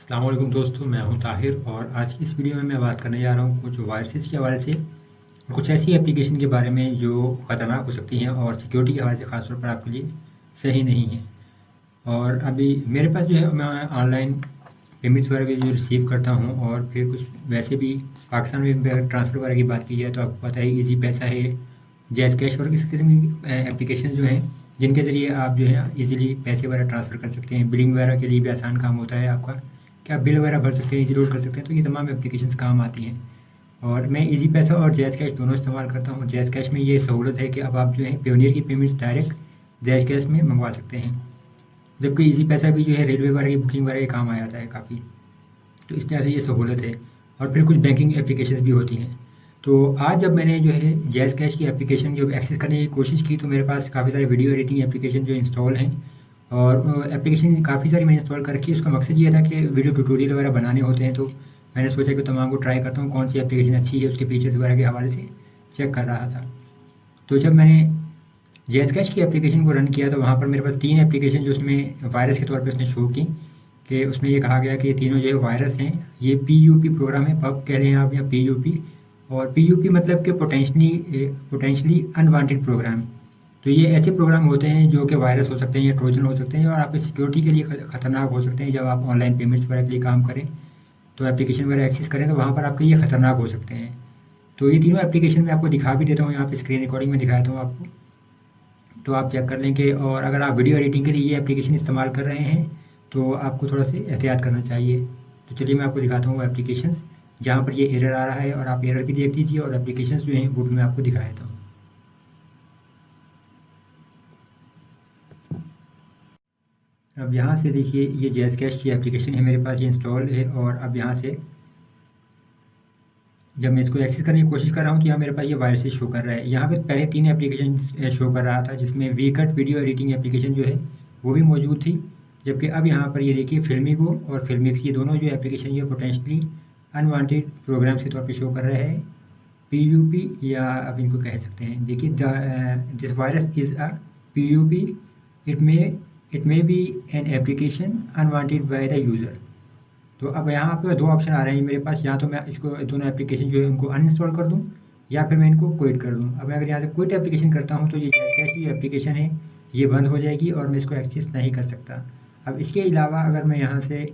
अस्सलाम वालेकुम दोस्तों, मैं हूं ताहिर और आज की इस वीडियो में मैं बात करने जा रहा हूं कुछ वायरसेस के हवाले से और कुछ ऐसी एप्लीकेशन के बारे में जो ख़तरनाक हो सकती हैं और सिक्योरिटी के हवाले से ख़ासतौर पर आपके लिए सही नहीं है। और अभी मेरे पास जो है मैं ऑनलाइन पेमेंट्स वगैरह भी जो रिसीव करता हूं और फिर कुछ वैसे भी पाकिस्तान में भी अगर ट्रांसफ़र वगैरह की बात की जाए तो आपको पता है ईज़ी पैसा है, जैज़ कैश और किसी किस्म की एप्लीकेशन जो हैं जिनके ज़रिए आप जो है ईज़िली पैसे वगैरह ट्रांसफ़र कर सकते हैं। बिलिंग वगैरह के लिए भी आसान काम होता है आपका कि आप बिल वगैरह भर सकते हैं, ईज़ी लोड कर सकते हैं, तो ये तमाम एप्लीकेशंस काम आती हैं। और मैं ईज़ी पैसा और जैज़ कैश दोनों इस्तेमाल करता हूँ। जैज़ कैश में ये सहूलत है कि अब आप जो है पेयोनियर की पेमेंट्स डायरेक्ट जैज़ कैश में मंगवा सकते हैं, जबकि ईज़ी पैसा भी जो है रेलवे वगैरह की बुकिंग वगैरह के काम आ जाता है काफ़ी। तो इस तरह से ये सहूलत है और फिर कुछ बैंकिंग एप्लीकेशंस भी होती हैं। तो आज जब मैंने जो है जैज़ कैश की एप्लीकेशन जब एक्सेस करने की कोशिश की तो मेरे पास काफ़ी सारे वीडियो एडिटिंग एप्लीकेशन जो इंस्टॉल हैं और एप्लीकेशन काफ़ी सारी मैंने इंस्टॉल कर रखी है। उसका मकसद ये था कि वीडियो ट्यूटोरियल वगैरह बनाने होते हैं, तो मैंने सोचा कि तमाम को ट्राई करता हूँ कौन सी एप्लीकेशन अच्छी है, उसके फीचर्स वगैरह के हवाले से चेक कर रहा था। तो जब मैंने जैज़ कैश की एप्लीकेशन को रन किया तो वहाँ पर मेरे पास 3 एप्लीकेशन जो उसमें वायरस के तौर पे उसने शो की कि उसमें ये कहा गया कि ये तीनों जो है वायरस हैं। ये पीयूपी प्रोग्राम है, पब कह रहे हैं आप या पीयूपी, और पीयूपी मतलब कि पोटेंशियली अनवांटेड प्रोग्राम। तो ये ऐसे प्रोग्राम होते हैं जो कि वायरस हो सकते हैं या ट्रोजन हो सकते हैं और आपकी सिक्योरिटी के लिए खतरनाक हो सकते हैं। जब आप ऑनलाइन पेमेंट्स वगैरह के लिए काम करें तो एप्लीकेशन वगैरह एक्सेस करें तो वहाँ पर आपके लिए खतरनाक हो सकते हैं। तो ये तीनों एप्लीकेशन मैं आपको दिखा भी देता हूँ, यहाँ पे स्क्रीन रिकॉर्डिंग में दिखाता हूँ आपको, तो आप चेक कर लें कि और अगर आप वीडियो एडिटिंग के लिए ये एप्लीकेशन इस्तेमाल कर रहे हैं तो आपको थोड़ा सा एहतियात करना चाहिए। तो चलिए मैं आपको दिखाता हूँ वो एप्लीकेशंस जहाँ पर ये एरर आ रहा है और आप एरर भी देख लीजिए और एप्लीकेशंस जो हैं वो भी मैं आपको दिखा देता हूँ। अब यहाँ से देखिए ये जैज़ कैश की एप्लीकेशन है, मेरे पास ये इंस्टॉल है और अब यहाँ से जब मैं इसको एक्सेस करने की कोशिश कर रहा हूँ तो यहाँ मेरे पास ये वायरसेस शो कर रहा है। यहाँ पे पहले 3 एप्लीकेशन शो कर रहा था जिसमें वीकट वीडियो एडिटिंग एप्लीकेशन जो है वो भी मौजूद थी, जबकि अब यहाँ पर ये देखिए फिल्मीगो और फिल्मिक्स ये दोनों जो एप्लीकेशन ये पोटेंशली अनवांटेड प्रोग्राम्स के तौर पे शो कर रहे हैं, पीयूपी या आप इनको कह सकते हैं। देखिए this virus is a PUP, it may it may be an application unwanted by the user. तो अब यहाँ पे 2 ऑप्शन आ रहे हैं मेरे पास, या तो मैं इसको दोनों एप्लीकेशन जो है उनको अनइंस्टॉल कर दूँ या फिर मैं इनको क्विट कर दूँ। अब मैं अगर यहाँ से क्विट एप्लीकेशन करता हूँ तो ये जैज़ की एप्लीकेशन है ये बंद हो जाएगी और मैं इसको एक्सेस नहीं कर सकता। अब इसके अलावा अगर मैं यहाँ से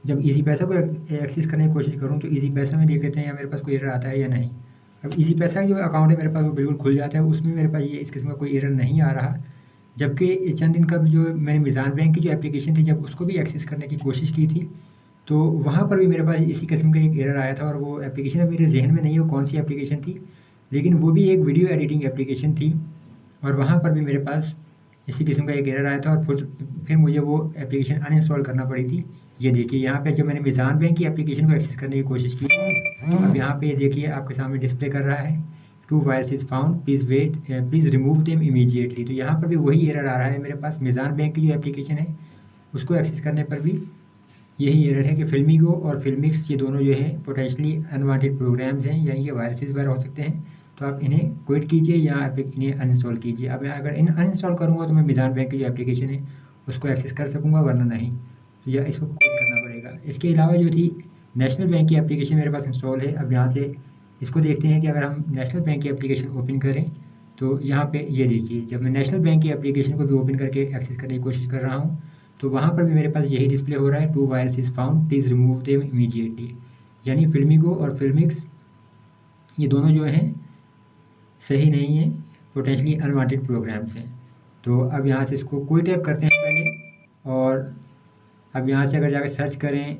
जब ईज़ी पैसा को एक्सेस करने की कोशिश करूँ तो ईज़ी पैसा में देख लेते हैं या मेरे पास कोई एरर आता है या नहीं। अब ईज़ी पैसा का जो अकाउंट है मेरे पास वो बिल्कुल खुल जाता है, उसमें मेरे पास ये इस किस्म का कोई एरर नहीं आ रहा। जबकि चंद दिन कबल जो मैंने मीज़ान बैंक की जो एप्लीकेशन थी जब उसको भी एक्सेस करने की कोशिश की थी तो वहाँ पर भी मेरे पास इसी किस्म का एक एरर आया था और वो एप्लीकेशन अब मेरे ज़हन में नहीं है वो कौन सी एप्लीकेशन थी, लेकिन वो भी एक वीडियो एडिटिंग एप्लीकेशन थी और वहाँ पर भी मेरे पास इसी किस्म का एक एरर आया था और फिर मुझे वो एप्लीकेशन अनइंस्टॉल करना पड़ी थी। ये देखिए यहाँ पे जब मैंने मीज़ान बैंक की एप्लीकेशन को एक्सेस करने की कोशिश की तो अब यहाँ पे ये देखिए आपके सामने डिस्प्ले कर रहा है two viruses found, please wait, please remove them immediately. तो यहाँ पर भी वही एरर आ रहा है मेरे पास। मीज़ान बैंक की जो एप्लीकेशन है उसको एक्सेस करने पर भी यही एरर है कि फिल्मीगो और फिल्मिक्स ये दोनों जो है पोटेंशियली अनवांटेड प्रोग्राम्स हैं, यानी कि वायरसेस वगैरह हो सकते हैं। तो आप इन्हें क्विट कीजिए या आप इन्हें अनइंस्टॉल कीजिए। अब मैं अगर इन अनइंस्टॉल करूँगा तो मैं मीज़ान बैंक की जो एप्लीकेशन है उसको एक्सेस कर सकूँगा, वरना नहीं, तो या इसको क्विट करना पड़ेगा। इसके अलावा जो थी नेशनल बैंक की एप्लीकेशन मेरे पास इंस्टॉल है। अब यहाँ से इसको देखते हैं कि अगर हम नेशनल बैंक की एप्लीकेशन ओपन करें तो यहाँ पे ये देखिए जब मैं नेशनल बैंक की एप्लीकेशन को भी ओपन करके एक्सेस करने की कोशिश कर रहा हूँ तो वहाँ पर भी मेरे पास यही डिस्प्ले हो रहा है two virus is found, please remove them immediately. यानी फिल्मीगो और फिल्मिक्स ये दोनों जो हैं सही नहीं है, पोटेंशियली अनवांटेड प्रोग्राम्स हैं। तो अब यहाँ से इसको कोई टैप करते हैं पहले और अब यहाँ से अगर जाकर सर्च करें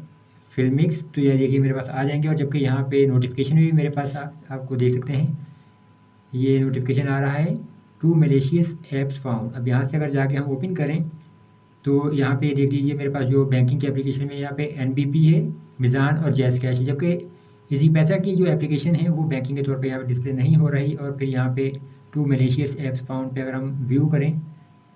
फिल्मिक्स तो ये देखिए मेरे पास आ जाएंगे और जबकि यहाँ पे नोटिफिकेशन भी मेरे पास आपको देख सकते हैं ये नोटिफिकेशन आ रहा है टू मलेशियस ऐप्स फाउंड। अब यहाँ से अगर जाके हम ओपन करें तो यहाँ पे देख लीजिए मेरे पास जो बैंकिंग की एप्लीकेशन में यहाँ पे एनबीपी है, मीज़ान और जैज़ कैश है, जबकि इसी पैसा की जो एप्लीकेशन है वो बैंकिंग के तौर पे यहाँ पे डिस्प्ले नहीं हो रही। और फिर यहाँ पे टू मलेशियस ऐप्स फाउंड पे अगर हम व्यू करें,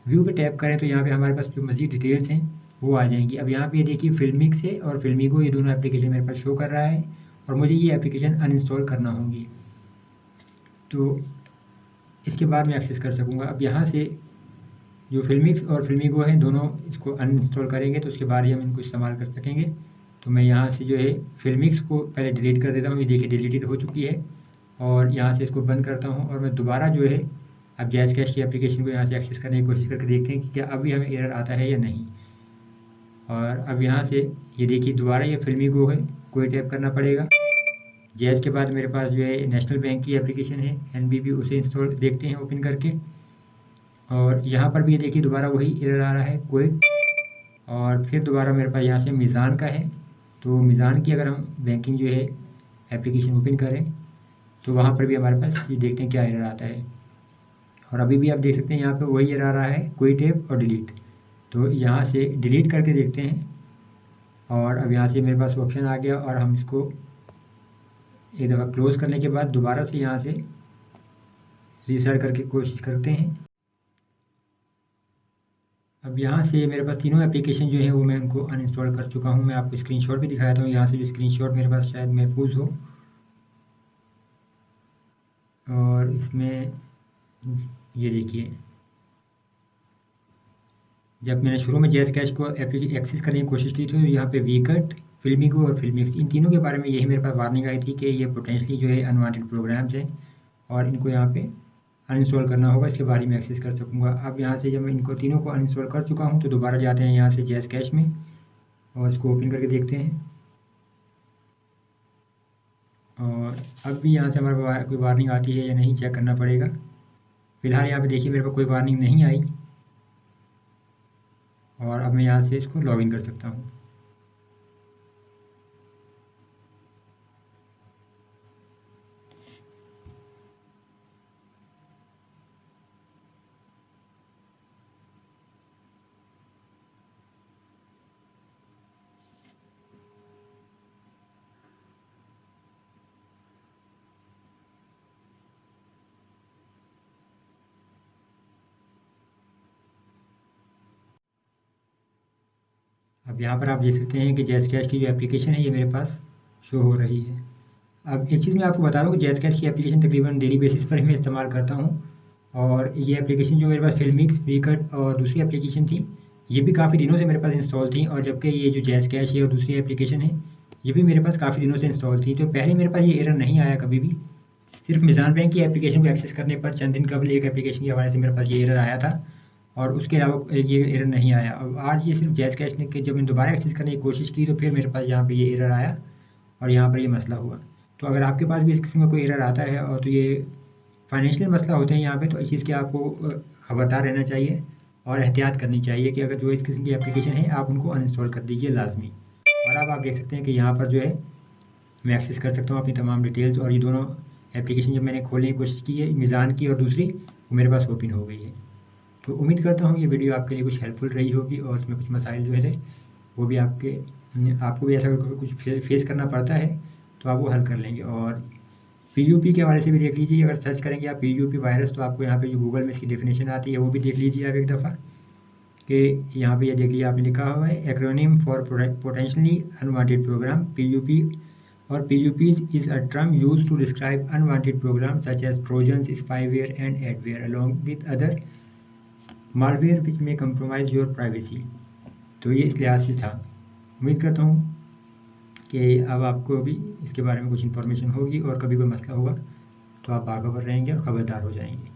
व्यू पे टैप करें तो यहाँ पे हमारे पास जो मज़ीद डिटेल्स हैं वो आ जाएंगी। अब यहाँ पे देखिए फिल्मिक्स है और फिल्मीगो ये दोनों एप्लीकेशन मेरे पास शो कर रहा है और मुझे ये एप्लीकेशन अनइंस्टॉल करना होंगी तो इसके बाद मैं एक्सेस कर सकूँगा। अब यहाँ से जो फिल्मिक्स और फिल्मीगो हैं दोनों इसको अनइंस्टॉल करेंगे तो उसके बाद ही हम इनको इस्तेमाल कर सकेंगे। तो मैं यहाँ से जो है फिल्मिक्स को पहले डिलीट कर देता हूँ। ये देखिए डिलीटेड हो चुकी है। और यहाँ से इसको बंद करता हूँ और मैं दोबारा जो है अब जैज़ कैश की एप्लीकेशन को यहाँ से एक्सेस करने की कोशिश करके देखते हैं कि क्या अभी हमें एरर आता है या नहीं। और अब यहाँ से ये देखिए दोबारा ये फिल्मी है, कोई टैप करना पड़ेगा। जैज़ के बाद मेरे पास जो है नेशनल बैंक की एप्लीकेशन है NBB, उसे इंस्टॉल देखते हैं ओपन करके। और यहाँ पर भी ये देखिए दोबारा वही एरर आ रहा है क्विट। और फिर दोबारा मेरे पास यहाँ से मीज़ान का है। तो मीज़ान की अगर हम बैंकिंग जो है एप्लीकेशन ओपन करें तो वहाँ पर भी हमारे पास ये देखते हैं क्या एरर आता है। और अभी भी आप देख सकते हैं यहाँ पे वही एरर आ रहा है क्विट ऐप और डिलीट। तो यहाँ से डिलीट करके देखते हैं। और अब यहाँ से मेरे पास ऑप्शन आ गया और हम इसको एक दफ़ा क्लोज़ करने के बाद दोबारा से यहाँ से रीस्टार्ट करके कोशिश करते हैं। अब यहाँ से मेरे पास तीनों एप्लीकेशन जो है वो मैं उनको अनइंस्टॉल कर चुका हूँ। मैं आपको स्क्रीनशॉट भी दिखाता हूँ। यहाँ से जो स्क्रीनशॉट मेरे पास शायद महफूज हो। और इसमें ये देखिए, जब मैंने शुरू में जैज़ कैश को एक्सेस करने की कोशिश की थी तो यहाँ पे वीकट, फिल्मीगो और फिल्मिक्स, इन तीनों के बारे में यही मेरे पास वार्निंग आई थी कि ये पोटेंशली जो है अनवांटेड प्रोग्राम्स हैं और इनको यहाँ पे अनइंस्टॉल करना होगा, इसके बारे में एक्सेस कर सकूँगा। अब यहाँ से जब मैं इनको तीनों को अनइंस्टॉल कर चुका हूँ तो दोबारा जाते हैं यहाँ से जैज़ कैश में और इसको ओपन करके देखते हैं। और अब भी यहाँ से हमारे कोई वार्निंग आती है या नहीं चेक करना पड़ेगा। फ़िलहाल यहाँ पे देखिए मेरे पास कोई वार्निंग नहीं आई। और अब मैं यहाँ से इसको लॉगिन कर सकता हूँ। अब यहाँ पर आप देख सकते हैं कि जैज़ कैश की जो एप्लीकेशन है ये मेरे पास शो हो रही है। अब एक चीज़ मैं आपको बता दूँ कि जैज़ कैश की एप्लीकेशन तकरीबन डेली बेसिस पर ही मैं इस्तेमाल करता हूँ। और ये एप्लीकेशन जो मेरे पास फिल्मिक्स, वीकट और दूसरी एप्लीकेशन थी, ये भी काफ़ी दिनों से मेरे पास इंस्टॉल थी। और जबकि ये जो जैज़ कैश है और दूसरी एप्लीकेशन है, ये भी मेरे पास काफ़ी दिनों से इंस्टॉल थी। तो पहले मेरे पास ये एरर नहीं आया कभी भी। सिर्फ मीज़ान बैंक की एप्लीकेशन को एक्सेस करने पर चंद दिन कबल एक एप्लीकेशन के हवाले से मेरे पास ये एरर आया था और उसके अलावा ये एरर नहीं आया। अब आज ये सिर्फ जैज़ कैश ने कि जब मैंने दोबारा एक्सेस करने की कोशिश की तो फिर मेरे पास यहाँ पे ये एरर आया और यहाँ पर ये मसला हुआ। तो अगर आपके पास भी इस किस्म का कोई एरर आता है और तो ये फाइनेंशियल मसला होते हैं यहाँ पे, तो इस चीज़ के आपको खबरदार रहना चाहिए और एहतियात करनी चाहिए कि अगर जो इस किस्म की एप्लीकेशन है आप उनको अनइंस्टॉल कर दीजिए लाजमी। और अब आप देख सकते हैं कि यहाँ पर जो है मैं एक्सेस कर सकता हूँ अपनी तमाम डिटेल्स। और ये दोनों एप्लीकेशन जब मैंने खोलने की कोशिश की है, मीज़ान की और दूसरी, वो मेरे पास ओपन हो गई है। तो उम्मीद करता हूँ ये वीडियो आपके लिए कुछ हेल्पफुल रही होगी और इसमें कुछ मसाइल जो है वो भी आपको भी ऐसा कुछ फेस करना पड़ता है तो आप वो हल कर लेंगे। और PUP के हवाले से भी देख लीजिए। अगर सर्च करेंगे आप PUP वायरस तो आपको यहाँ पे जो गूगल में इसकी डेफिनेशन आती है वो भी देख लीजिए आप एक दफ़ा, कि यहाँ पे ये देख लीजिए आपने लिखा हुआ है acronym for potentially unwanted program PUP। और PUPs is a term used to describe unwanted programs such as trojans, spyware and adware along with other malware which may compromise your privacy। तो ये इस लिहाज से था। उम्मीद करता हूँ कि अब आपको भी इसके बारे में कुछ इन्फॉर्मेशन होगी और कभी कोई मसला होगा तो आप बाखबर रहेंगे और ख़बरदार हो जाएंगे।